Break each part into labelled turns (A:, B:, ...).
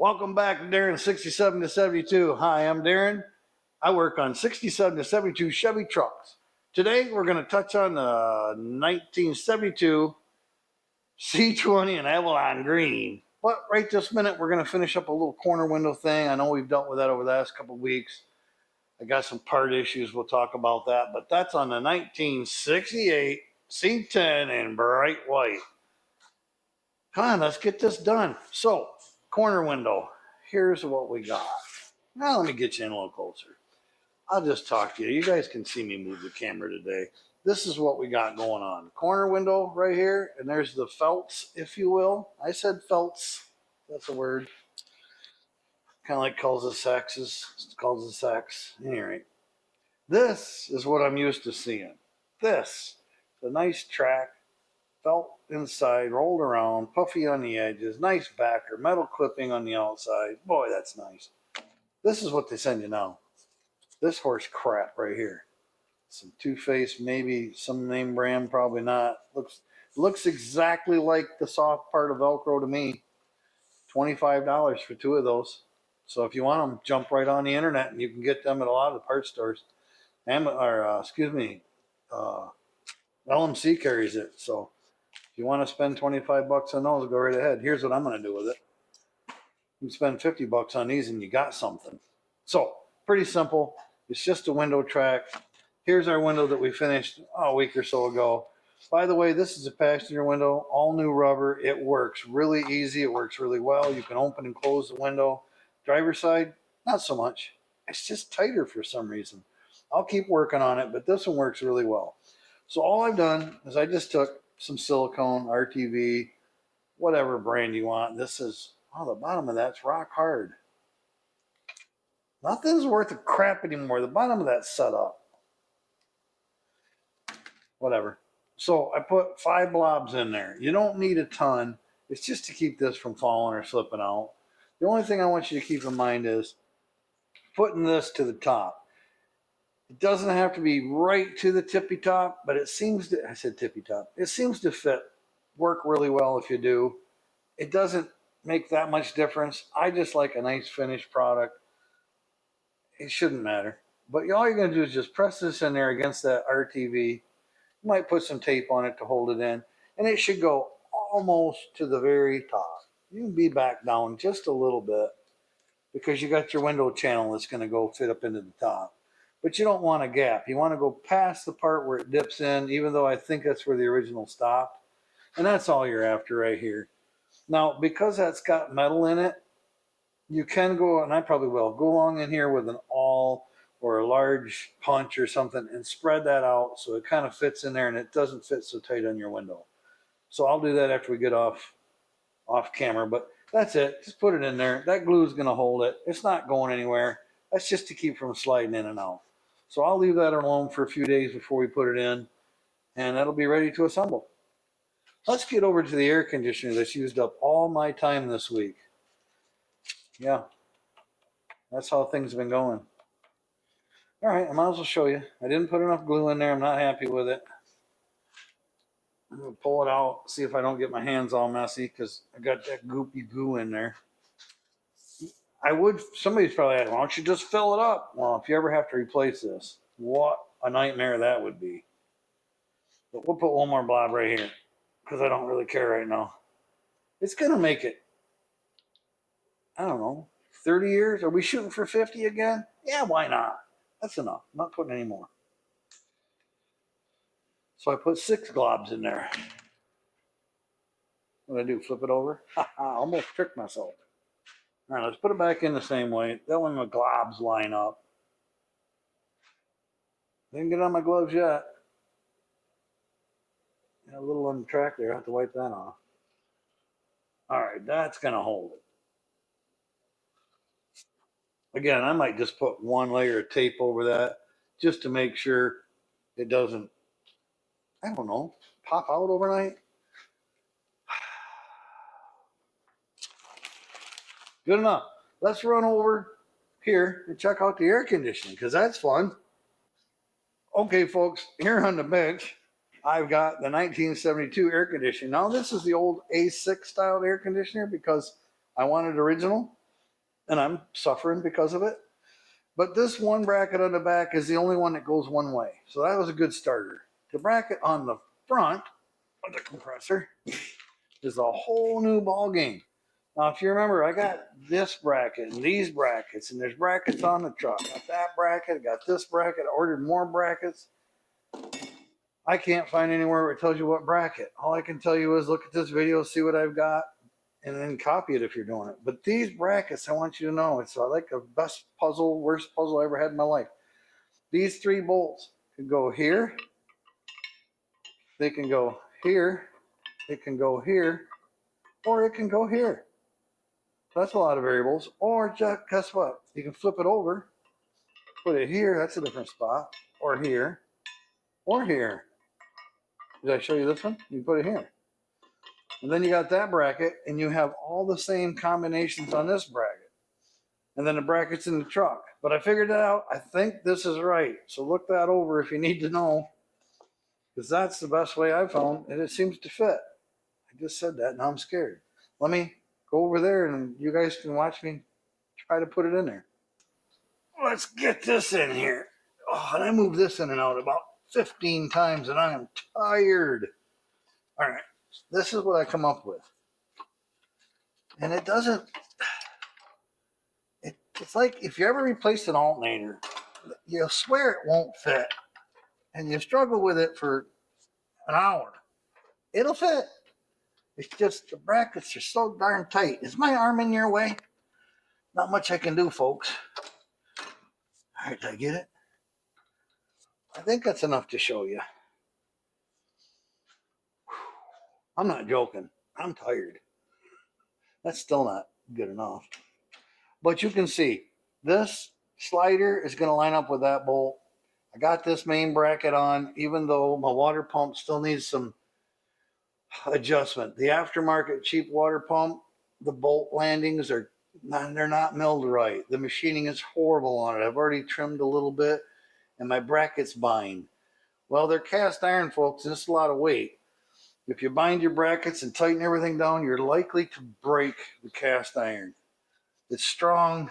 A: Welcome back to Darren 67 to 72. Hi, I'm Darren. I work on 67 to 72 Chevy trucks. Today we're going to touch on the 1972 C20 and Avalon Green. But right this minute we're going to finish up a little corner window thing. I know we've dealt with that over the last couple of weeks. I got some part issues. We'll talk about that. But that's on the 1968 C10 in bright white. Come on, let's get this done. So, corner window. Here's what we got. Now let me get you in a little closer. I'll just talk to you. You guys can see me move the camera today. This is what we got going on. Corner window right here, and there's the felts, if you will. I said felts. That's a word. Kind of like cul-de-sacs. Anyway, this is what I'm used to seeing. This, the nice track, felt inside, rolled around, puffy on the edges, nice backer, metal clipping on the outside. Boy, that's nice. This is what they send you now. This horse crap right here. Some Too Faced, maybe some name brand, probably not. Looks exactly like the soft part of Velcro to me. $25 for two of those. So if you want them, jump right on the internet and you can get them at a lot of the parts stores. LMC carries it. So if you want to spend 25 bucks on those, go right ahead. Here's what I'm going to do with it. You can spend 50 bucks on these and you got something. So pretty simple. It's just a window track. Here's our window that we finished a week or so ago. By the way, this is a passenger window, all new rubber. It works really easy. It works really well. You can open and close the window. Driver's side, not so much. It's just tighter for some reason. I'll keep working on it, but this one works really well. So all I've done is I just took some silicone, RTV, whatever brand you want. This is, the bottom of that's rock hard. Nothing's worth a crap anymore. The bottom of that's set up. Whatever. So I put 5 blobs in there. You don't need a ton. It's just to keep this from falling or slipping out. The only thing I want you to keep in mind is putting this to the top. It doesn't have to be right to the tippy top, but it seems to, I said tippy top. It seems to work really well if you do. It doesn't make that much difference. I just like a nice finished product. It shouldn't matter. But all you're going to do is just press this in there against that RTV. You might put some tape on it to hold it in, and it should go almost to the very top. You can be back down just a little bit because you got your window channel that's going to go fit up into the top. But you don't want a gap. You want to go past the part where it dips in, even though I think that's where the original stopped. And that's all you're after right here. Now, because that's got metal in it, you can go, and I probably will, go along in here with an awl or a large punch or something and spread that out so it kind of fits in there and it doesn't fit so tight on your window. So I'll do that after we get off camera, but that's it. Just put it in there. That glue is going to hold it. It's not going anywhere. That's just to keep from sliding in and out. So I'll leave that alone for a few days before we put it in, and that'll be ready to assemble. Let's get over to the air conditioner that's used up all my time this week. Yeah, that's how things have been going. All right, I might as well show you. I didn't put enough glue in there. I'm not happy with it. I'm going to pull it out, see if I don't get my hands all messy because I got that goopy goo in there. Somebody's probably asking, why don't you just fill it up? Well, if you ever have to replace this, what a nightmare that would be. But we'll put one more blob right here because I don't really care right now. It's going to make it, I don't know, 30 years? Are we shooting for 50 again? Yeah, why not? That's enough. I'm not putting any more. So I put 6 globs in there. What do I do? Flip it over? I almost tricked myself. All right, let's put it back in the same way. That one, the globs line up. Didn't get on my gloves yet. Got a little on the track there. I have to wipe that off. All right, that's going to hold it. Again, I might just put one layer of tape over that just to make sure it doesn't, I don't know, pop out overnight. Good enough. Let's run over here and check out the air conditioning because that's fun. Okay, folks, here on the bench, I've got the 1972 air conditioning. Now, this is the old A6 style air conditioner because I wanted original. and I'm suffering because of it. But this one bracket on the back is the only one that goes one way. So that was a good starter. The bracket on the front of the compressor is a whole new ball game. Now, if you remember, I got this bracket and these brackets, and there's brackets on the truck. Got that bracket, got this bracket, ordered more brackets. I can't find anywhere where it tells you what bracket. All I can tell you is look at this video, see what I've got, and then copy it if you're doing it. But these brackets, I want you to know, it's like the best puzzle, worst puzzle I ever had in my life. These 3 bolts can go here, they can go here, it can go here, or it can go here. That's a lot of variables. Or just, guess what? You can flip it over, put it here, that's a different spot, or here, or here. Did I show you this one? You can put it here. And then you got that bracket, and you have all the same combinations on this bracket. And then the brackets in the truck. But I figured it out. I think this is right. So look that over if you need to know, because that's the best way I've found, and it seems to fit. I just said that, now I'm scared. Let me go over there, and you guys can watch me try to put it in there. Let's get this in here. Oh, and I moved this in and out about 15 times, and I am tired. All right, this is what I come up with. And it doesn't, it's like if you ever replaced an alternator, you'll swear it won't fit, and you struggle with it for an hour. It'll fit. It's just the brackets are so darn tight. Is my arm in your way? Not much I can do, folks. All right, did I get it? I think that's enough to show you. I'm not joking. I'm tired. That's still not good enough. But you can see this slider is going to line up with that bolt. I got this main bracket on, even though my water pump still needs some adjustment. The aftermarket cheap water pump, the bolt landings are they're not milled right. The machining is horrible on it. I've already trimmed a little bit, and my brackets bind. Well, they're cast iron, folks, and it's a lot of weight. If you bind your brackets and tighten everything down, you're likely to break the cast iron. It's strong.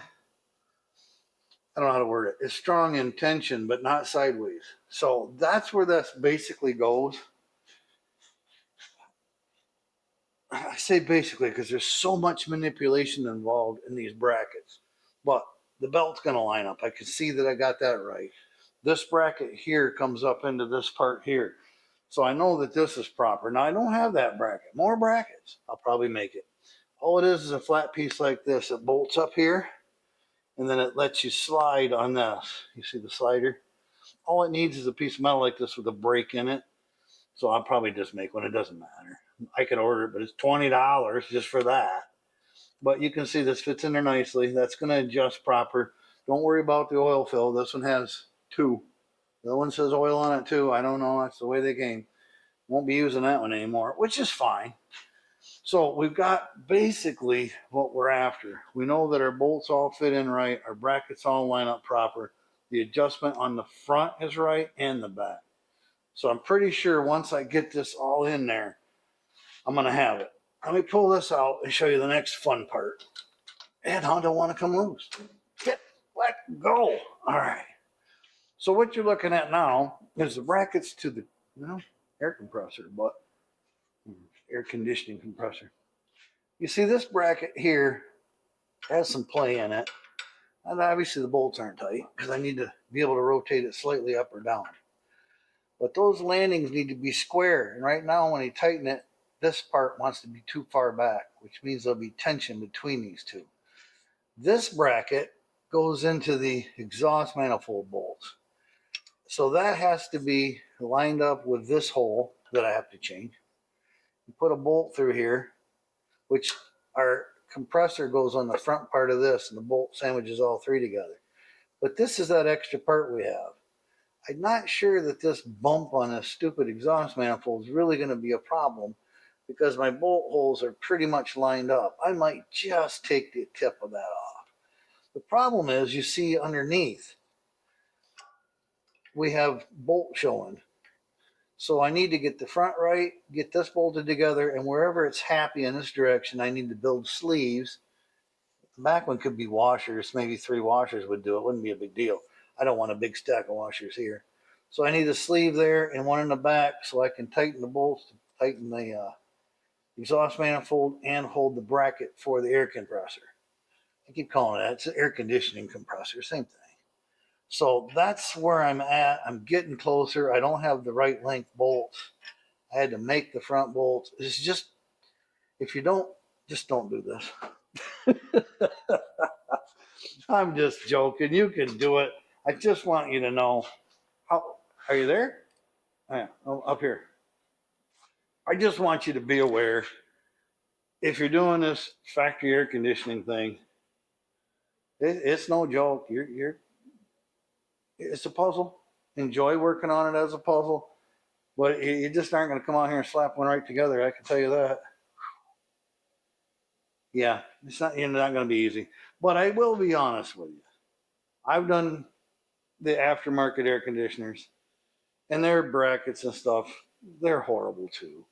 A: I don't know how to word it. It's strong in tension, but not sideways. So that's where this basically goes. I say basically because there's so much manipulation involved in these brackets. But the belt's going to line up. I can see that I got that right. This bracket here comes up into this part here. So I know that this is proper. Now I don't have that bracket. More brackets. I'll probably make it. All it is a flat piece like this. It bolts up here, and then it lets you slide on this. You see the slider? All it needs is a piece of metal like this with a break in it. So I'll probably just make one. It doesn't matter. I could order it, but it's $20 just for that. But you can see this fits in there nicely. That's going to adjust proper. Don't worry about the oil fill. This one has 2. The other one says oil on it too. I don't know. That's the way they came. Won't be using that one anymore, which is fine. So we've got basically what we're after. We know that our bolts all fit in right. Our brackets all line up proper. The adjustment on the front is right and the back. So I'm pretty sure once I get this all in there, I'm going to have it. Let me pull this out and show you the next fun part. And I don't want to come loose. Let go. All right. So what you're looking at now is the brackets to the air compressor, but air conditioning compressor. You see this bracket here has some play in it. And obviously the bolts aren't tight because I need to be able to rotate it slightly up or down. But those landings need to be square. And right now when you tighten it, this part wants to be too far back, which means there'll be tension between these two. This bracket goes into the exhaust manifold bolts. So that has to be lined up with this hole that I have to change. You put a bolt through here, which our compressor goes on the front part of this, and the bolt sandwiches all 3 together. But this is that extra part we have. I'm not sure that this bump on this stupid exhaust manifold is really going to be a problem because my bolt holes are pretty much lined up. I might just take the tip of that off. The problem is, you see underneath, we have bolt showing. So I need to get the front right, get this bolted together, and wherever it's happy in this direction, I need to build sleeves The back one could be washers, maybe 3 washers would do it. Wouldn't be a big deal. I don't want a big stack of washers here. So I need a sleeve there and one in the back so I can tighten the bolts, tighten the exhaust manifold, and hold the bracket for the air compressor. I keep calling it that. It's an air conditioning compressor, same thing. So that's where I'm at. I'm getting closer. I don't have the right length bolts. I had to make the front bolts. It's just, if you don't, just don't do this. I'm just joking. You can do it. I just want you to know how. Are you there? Oh, yeah, up here. I just want you to be aware if you're doing this factory air conditioning thing, it's no joke. It's a puzzle. Enjoy working on it as a puzzle, but you just aren't going to come out here and slap one right together. I can tell you that. Yeah, it's not. You're not going to be easy. But I will be honest with you. I've done the aftermarket air conditioners, and their brackets and stuff. They're horrible too.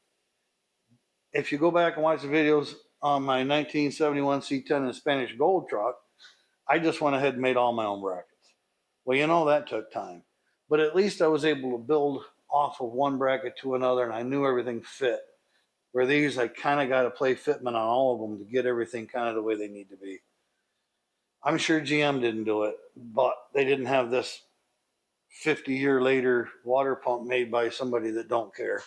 A: If you go back and watch the videos on my 1971 C10 and Spanish Gold truck, I just went ahead and made all my own brackets. Well, that took time. But at least I was able to build off of one bracket to another and I knew everything fit. Where these, I kind of got to play fitment on all of them to get everything kind of the way they need to be. I'm sure GM didn't do it, but they didn't have this 50-year later water pump made by somebody that don't care.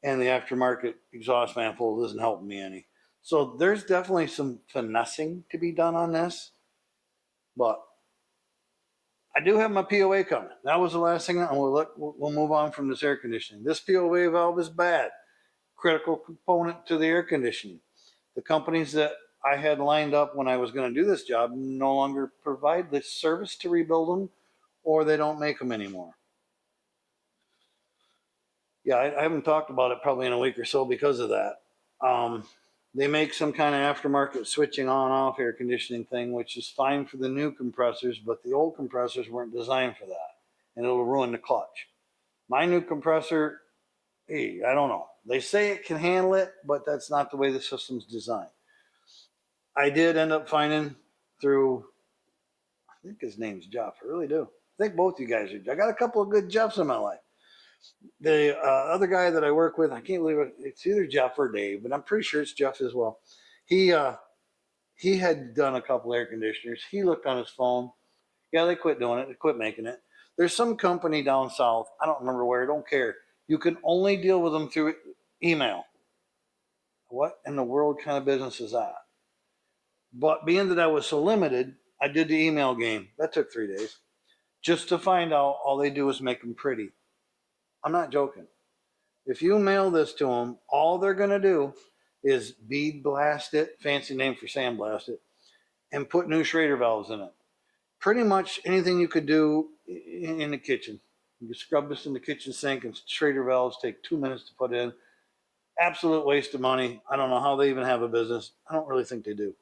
A: And the aftermarket exhaust manifold isn't helping me any. So there's definitely some finessing to be done on this, but I do have my POA coming. That was the last thing. We'll move on from this air conditioning. This POA valve is bad. Critical component to the air conditioning. The companies that I had lined up when I was going to do this job no longer provide the service to rebuild them, or they don't make them anymore. Yeah, I haven't talked about it probably in a week or so because of that. They make some kind of aftermarket switching on off air conditioning thing, which is fine for the new compressors, but the old compressors weren't designed for that, and it'll ruin the clutch. My new compressor, hey, I don't know. They say it can handle it, but that's not the way the system's designed. I did end up finding through, I think his name's Jeff. I really do. I think both you guys are. I got a couple of good Jeffs in my life. The other guy that I work with, I can't believe it. It's either Jeff or Dave, but I'm pretty sure it's Jeff as well. He had done a couple air conditioners. He looked on his phone. Yeah, they quit doing it. They quit making it. There's some company down south. I don't remember where. I don't care. You can only deal with them through email. What in the world kind of business is that? But being that I was so limited, I did the email game. That took 3 days. Just to find out all they do is make them pretty. I'm not joking. If you mail this to them, all they're going to do is bead blast it, fancy name for sandblast it, and put new Schrader valves in it. Pretty much anything you could do in the kitchen. You can scrub this in the kitchen sink, and Schrader valves take 2 minutes to put in. Absolute waste of money. I don't know how they even have a business. I don't really think they do.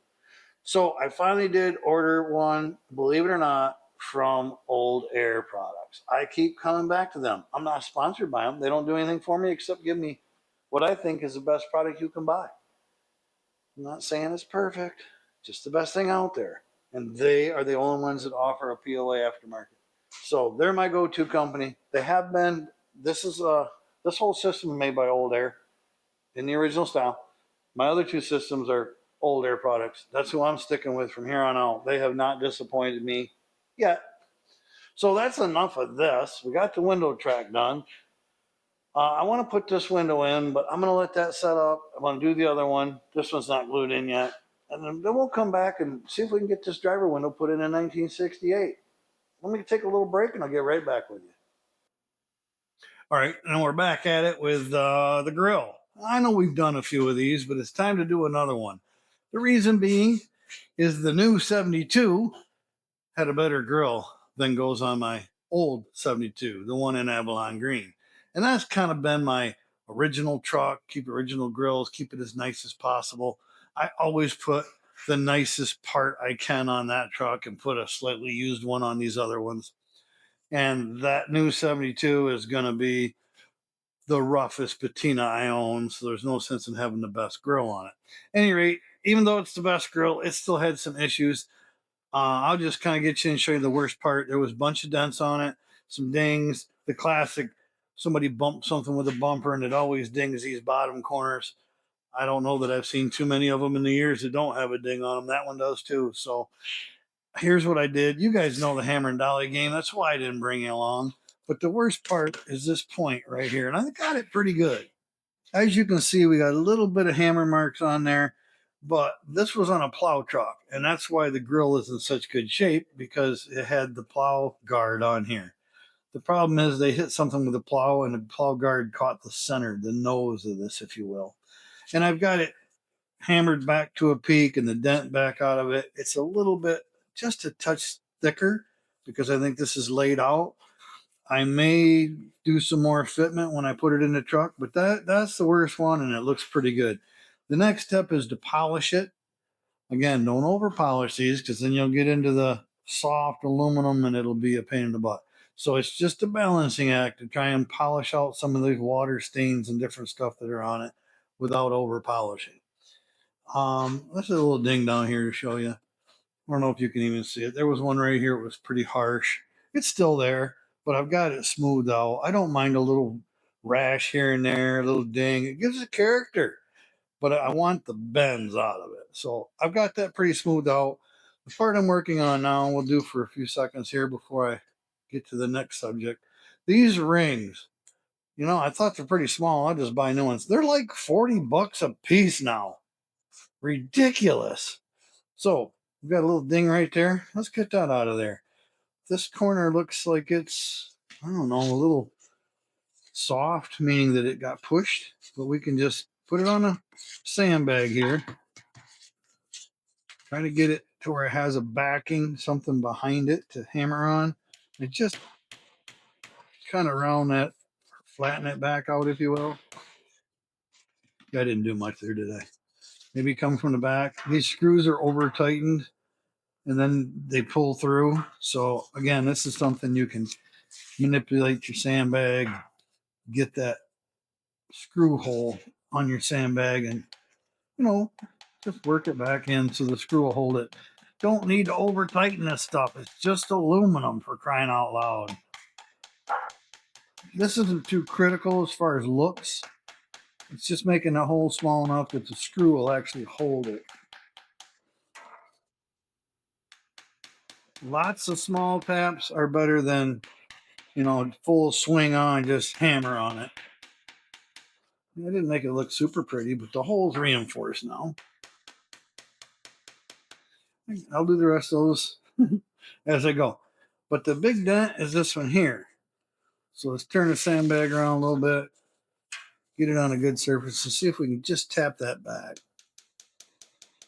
A: So I finally did order one, believe it or not, from Old Air Products. I keep coming back to them. I'm not sponsored by them. They don't do anything for me except give me what I think is the best product you can buy. I'm not saying it's perfect, just the best thing out there. And they are the only ones that offer a POA aftermarket. So they're my go-to company. They have been. This whole system is made by Old Air in the original style. My other two systems are Old Air products. That's who I'm sticking with from here on out. They have not disappointed me yet. So that's enough of this. We got the window track done. I want to put this window in, but I'm going to let that set up. I'm going to do the other one. This one's not glued in yet. And then we'll come back and see if we can get this driver window put in 1968. Let me take a little break and I'll get right back with you. All right, and we're back at it with the grill. I know we've done a few of these, but it's time to do another one. The reason being is the new 72 had a better grill than goes on my old 72, the one in Avalon Green. And that's kind of been my original truck, keep original grills, keep it as nice as possible. I always put the nicest part I can on that truck and put a slightly used one on these other ones. And that new 72 is going to be the roughest patina I own, so there's no sense in having the best grill on it. At any rate, even though it's the best grill, it still had some issues. I'll just kind of get you and show you the worst part. There was a bunch of dents on it, some dings, the classic. Somebody bumped something with a bumper and it always dings these bottom corners. I don't know that I've seen too many of them in the years that don't have a ding on them. That one does too. So here's what I did. You guys know the hammer and dolly game. That's why I didn't bring you along. But the worst part is this point right here. And I got it pretty good. As you can see, we got a little bit of hammer marks on there, but this was on a plow truck. And that's why the grill is in such good shape, because it had the plow guard on here. The problem is they hit something with the plow and the plow guard caught the center, the nose of this, if you will. And I've got it hammered back to a peak and the dent back out of it. It's a little bit, just a touch thicker, because I think this is laid out. I may do some more fitment when I put it in the truck, but that's the worst one, and it looks pretty good. The next step is to polish it. Again, don't over polish these, because then you'll get into the soft aluminum and it'll be a pain in the butt. So it's just a balancing act to try and polish out some of these water stains and different stuff that are on it without over polishing. This is a little ding down here to show you. I don't know if you can even see it. There was one right here. It was pretty harsh. It's still there, but I've got it smoothed out. I don't mind a little rash here and there, a little ding. It gives it character, but I want the bends out of it. So I've got that pretty smoothed out. The part I'm working on now, we'll do for a few seconds here before I get to the next subject. These rings, I thought they're pretty small. I'll just buy new ones. They're like $40 a piece now. Ridiculous. So we've got a little ding right there. Let's get that out of there. This corner looks like it's, I don't know, a little soft, meaning that it got pushed, but we can just put it on a sandbag here. Trying to get it to where it has a backing, something behind it to hammer on. And just kind of round that, flatten it back out, if you will. I didn't do much there today. Maybe come from the back. These screws are over tightened and then they pull through. So again, this is something you can manipulate your sandbag, get that screw hole on your sandbag, and just work it back in so the screw will hold it. Don't need to over tighten this stuff. It's just aluminum, for crying out loud. This isn't too critical as far as looks. It's just making the hole small enough that the screw will actually hold it. Lots of small taps are better than, full swing on, just hammer on it. I didn't make it look super pretty, but the hole's reinforced now. I'll do the rest of those as I go. But the big dent is this one here. So let's turn the sandbag around a little bit, get it on a good surface, and see if we can just tap that back.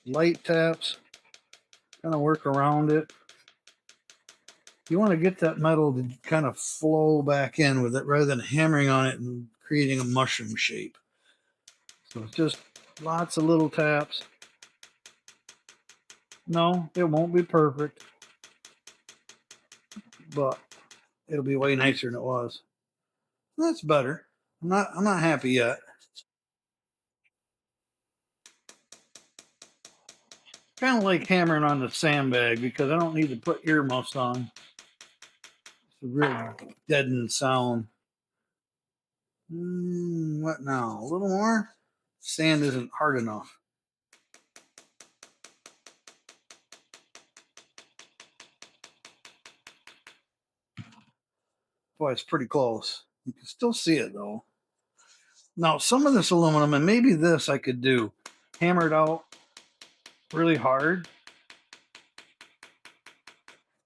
A: Light taps, kind of work around it. You want to get that metal to kind of flow back in with it rather than hammering on it and creating a mushroom shape. So it's just lots of little taps. No, it won't be perfect, but it'll be way nicer than it was. That's better. I'm not happy yet. Kind of like hammering on the sandbag because I don't need to put earmuffs on. It's a real deadened sound. What now? A little more? Sand isn't hard enough. Boy, it's pretty close. You can still see it though. Now, some of this aluminum, and maybe this I could do, hammer it out really hard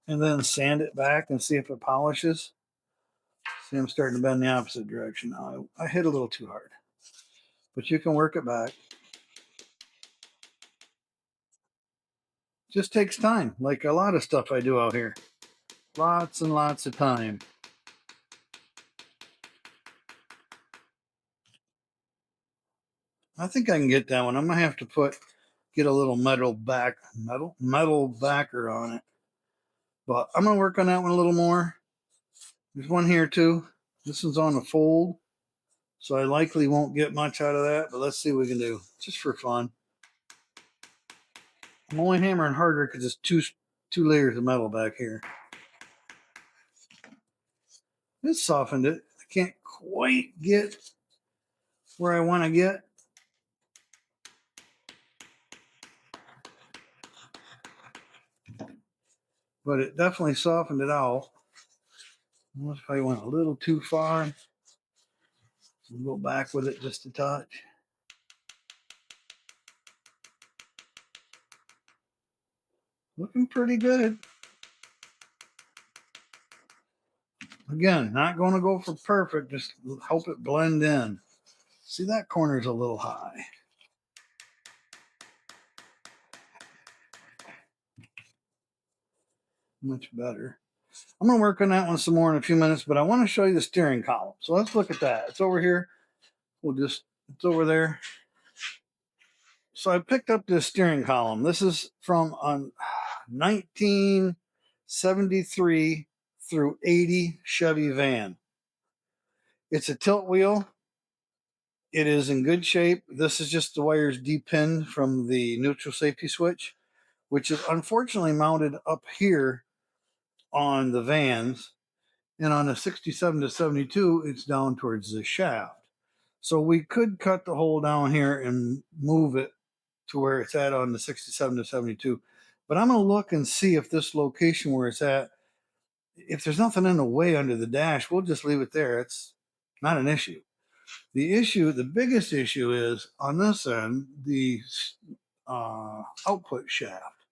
A: and then sand it back and see if it polishes. See, I'm starting to bend the opposite direction now. I hit a little too hard, but you can work it back. Just takes time, like a lot of stuff I do out here. Lots and lots of time. I think I can get that one. I'm gonna have to get a little metal backer on it. But I'm gonna work on that one a little more. There's one here too. This one's on a fold, so I likely won't get much out of that, but let's see what we can do, just for fun. I'm only hammering harder because it's two layers of metal back here. It softened it. I can't quite get where I want to get. But it definitely softened it out. Unless if I went a little too far. We'll go back with it just a touch. Looking pretty good. Again, not going to go for perfect, just help it blend in. See, that corner's a little high. Much better. I'm going to work on that one some more in a few minutes, but I want to show you the steering column. So let's look at that. It's over here. It's over there. So I picked up this steering column. This is from 1973 through 80 Chevy van. It's a tilt wheel. It is in good shape. This is just the wires depinned from the neutral safety switch, which is unfortunately mounted up here on the vans. And on a 67 to 72, it's down towards the shaft. So we could cut the hole down here and move it to where it's at on the 67 to 72. But I'm going to look and see if this location where it's at, if there's nothing in the way under the dash, we'll just leave it there. It's not an issue. The biggest issue is on this end, the output shaft.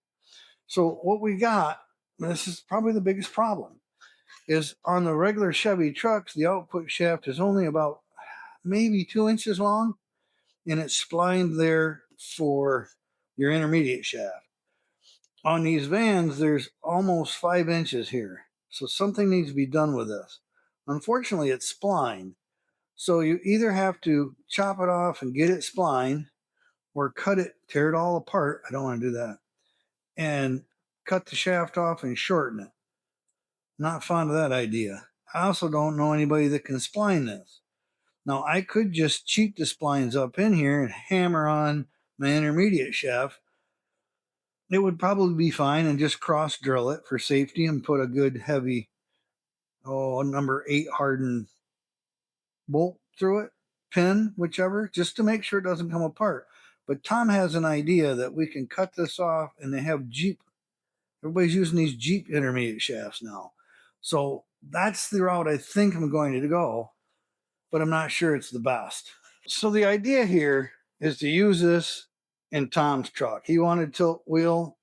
A: So what we got, this is probably the biggest problem, is on the regular Chevy trucks, the output shaft is only about maybe 2 inches long, and it's splined there for your intermediate shaft. On these vans, there's almost 5 inches here. So something needs to be done with this. Unfortunately, it's splined. So you either have to chop it off and get it splined, or cut it, tear it all apart. I don't want to do that. And cut the shaft off and shorten it. Not fond of that idea. I also don't know anybody that can spline this. Now, I could just cheat the splines up in here and hammer on my intermediate shaft. It would probably be fine, and just cross drill it for safety and put a good heavy, number 8 hardened bolt through it, pin, whichever, just to make sure it doesn't come apart. But Tom has an idea that we can cut this off, and they have Jeep. Everybody's using these Jeep intermediate shafts now. So that's the route I think I'm going to go, but I'm not sure it's the best. So the idea here is to use this in Tom's truck. He wanted tilt wheel.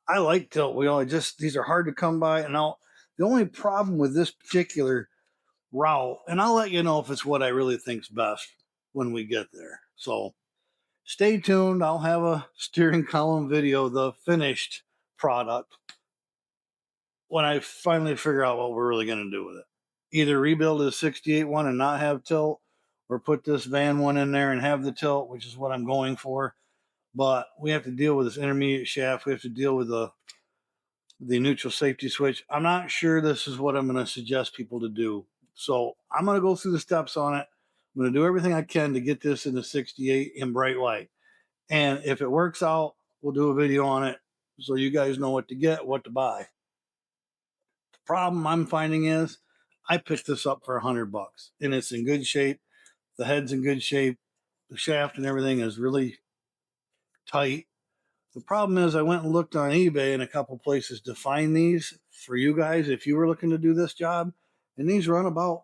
A: I like tilt wheel. These are hard to come by. And the only problem with this particular route, and I'll let you know if it's what I really think's best when we get there. So stay tuned. I'll have a steering column video, the finished product, when I finally figure out what we're really going to do with it. Either rebuild a 68 one and not have tilt, or put this van one in there and have the tilt, which is what I'm going for. But we have to deal with this intermediate shaft. We have to deal with the neutral safety switch. I'm not sure this is what I'm going to suggest people to do. So I'm going to go through the steps on it. I'm going to do everything I can to get this in the 68 in bright white. And if it works out, we'll do a video on it so you guys know what to get, what to buy. The problem I'm finding is I picked this up for $100 and it's in good shape. The head's in good shape. The shaft and everything is really tight. The problem is I went and looked on eBay in a couple places to find these for you guys if you were looking to do this job, and these run about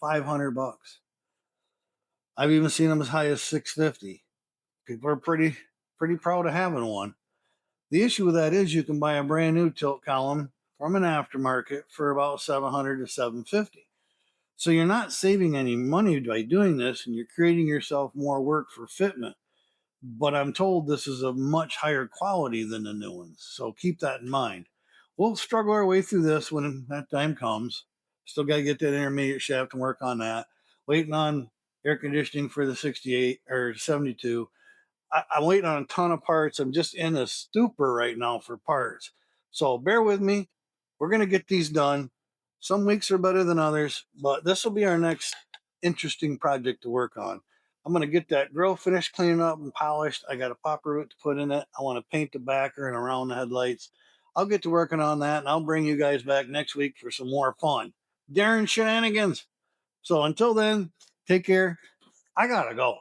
A: $500. I've even seen them as high as $650. People are pretty proud of having one. The issue with that is you can buy a brand new tilt column from an aftermarket for about $700 to $750. So you're not saving any money by doing this, and you're creating yourself more work for fitment. But I'm told this is a much higher quality than the new ones. So keep that in mind. We'll struggle our way through this when that time comes. Still got to get that intermediate shaft and work on that. Waiting on air conditioning for the 68 or 72. I'm waiting on a ton of parts. I'm just in a stupor right now for parts. So bear with me. We're going to get these done. Some weeks are better than others, but this will be our next interesting project to work on. I'm going to get that grill finished, cleaned up and polished. I got a popper root to put in it. I want to paint the backer and around the headlights. I'll get to working on that, and I'll bring you guys back next week for some more fun. Darren shenanigans. So until then, take care. I got to go.